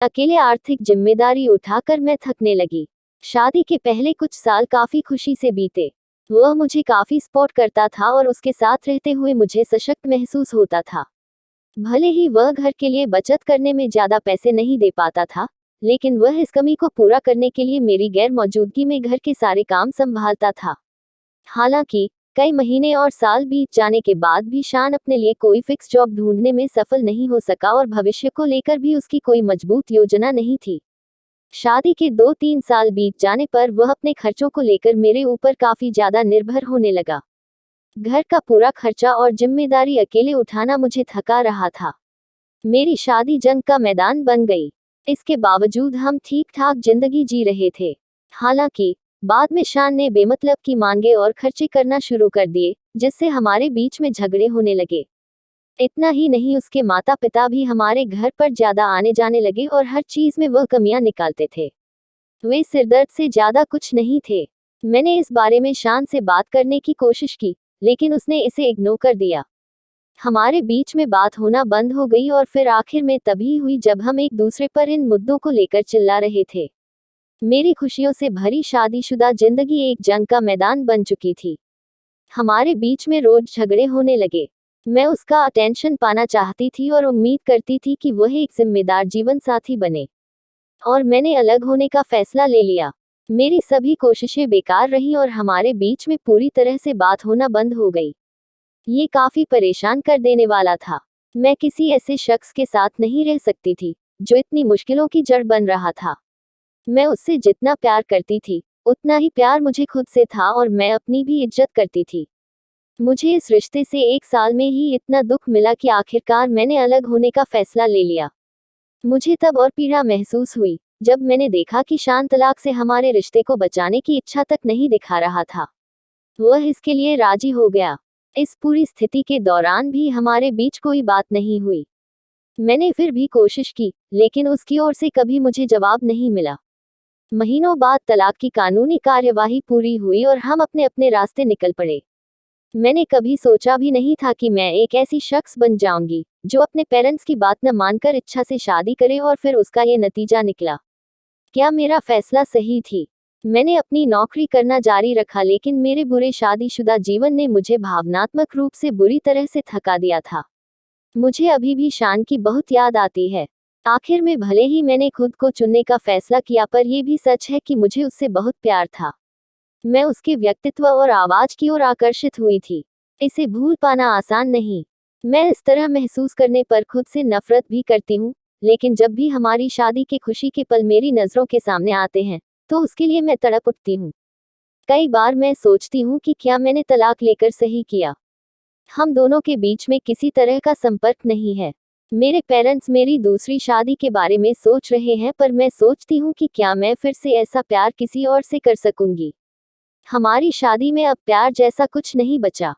अकेले आर्थिक जिम्मेदारी उठाकर मैं थकने लगी। शादी के पहले कुछ साल काफी खुशी से बीते। वह मुझे काफी सपोर्ट करता था और उसके साथ रहते हुए मुझे सशक्त महसूस होता था। भले ही वह घर के लिए बचत करने में ज्यादा पैसे नहीं दे पाता था, लेकिन वह इस कमी को पूरा करने के लिए मेरी गैर मौजूदगी में घर के सारे काम संभालता था। हालांकि कई महीने और साल बीत जाने के बाद भी शान अपने लिए कोई फिक्स जॉब ढूंढने में सफल नहीं हो सका और भविष्य को लेकर भी उसकी कोई मजबूत योजना नहीं थी। शादी के 2-3 साल बीत जाने पर वह अपने खर्चों को लेकर मेरे ऊपर काफी ज्यादा निर्भर होने लगा। घर का पूरा खर्चा और जिम्मेदारी अकेले उठाना मुझे थका रहा था। मेरी शादी जंग का मैदान बन गई। इसके बावजूद हम ठीक ठाक जिंदगी जी रहे थे। हालांकि बाद में शान ने बेमतलब की मांगे और खर्चे करना शुरू कर दिए, जिससे हमारे बीच में झगड़े होने लगे। इतना ही नहीं, उसके माता पिता भी हमारे घर पर ज्यादा आने जाने लगे और हर चीज में वह कमियां निकालते थे। वे सिरदर्द से ज्यादा कुछ नहीं थे। मैंने इस बारे में शान से बात करने की कोशिश की, लेकिन उसने इसे इग्नोर कर दिया। हमारे बीच में बात होना बंद हो गई और फिर आखिर में तभी हुई जब हम एक दूसरे पर इन मुद्दों को लेकर चिल्ला रहे थे। मेरी खुशियों से भरी शादीशुदा जिंदगी एक जंग का मैदान बन चुकी थी। हमारे बीच में रोज झगड़े होने लगे। मैं उसका अटेंशन पाना चाहती थी और उम्मीद करती थी कि वह एक जिम्मेदार जीवन साथी बने, और मैंने अलग होने का फैसला ले लिया। मेरी सभी कोशिशें बेकार रहीं और हमारे बीच में पूरी तरह से बात होना बंद हो गई। ये काफी परेशान कर देने वाला था। मैं किसी ऐसे शख्स के साथ नहीं रह सकती थी जो इतनी मुश्किलों की जड़ बन रहा था। मैं उससे जितना प्यार करती थी, उतना ही प्यार मुझे खुद से था और मैं अपनी भी इज्जत करती थी। मुझे इस रिश्ते से 1 साल में ही इतना दुख मिला कि आखिरकार मैंने अलग होने का फैसला ले लिया। मुझे तब और पीड़ा महसूस हुई जब मैंने देखा कि शान तलाक से हमारे रिश्ते को बचाने की इच्छा तक नहीं दिखा रहा था। वह इसके लिए राजी हो गया। इस पूरी स्थिति के दौरान भी हमारे बीच कोई बात नहीं हुई। मैंने फिर भी कोशिश की, लेकिन उसकी ओर से कभी मुझे जवाब नहीं मिला। महीनों बाद तलाक की कानूनी कार्यवाही पूरी हुई और हम अपने अपने रास्ते निकल पड़े। मैंने कभी सोचा भी नहीं था कि मैं एक ऐसी शख्स बन जाऊंगी जो अपने पेरेंट्स की बात न मानकर इच्छा से शादी करे और फिर उसका ये नतीजा निकला। क्या मेरा फैसला सही थी? मैंने अपनी नौकरी करना जारी रखा, लेकिन मेरे बुरे शादीशुदा जीवन ने मुझे भावनात्मक रूप से बुरी तरह से थका दिया था। मुझे अभी भी शान की बहुत याद आती है। आखिर में भले ही मैंने खुद को चुनने का फैसला किया, पर यह भी सच है कि मुझे उससे बहुत प्यार था। मैं उसके व्यक्तित्व और आवाज की ओर आकर्षित हुई थी। इसे भूल पाना आसान नहीं। मैं इस तरह महसूस करने पर खुद से नफरत भी करती हूँ, लेकिन जब भी हमारी शादी के खुशी के पल मेरी नजरों के सामने आते हैं, तो उसके लिए मैं तड़प उठती हूँ। कई बार मैं सोचती हूँ कि क्या मैंने तलाक लेकर सही किया। हम दोनों के बीच में किसी तरह का संपर्क नहीं है। मेरे पेरेंट्स मेरी दूसरी शादी के बारे में सोच रहे हैं, पर मैं सोचती हूँ कि क्या मैं फिर से ऐसा प्यार किसी और से कर सकूंगी। हमारी शादी में अब प्यार जैसा कुछ नहीं बचा।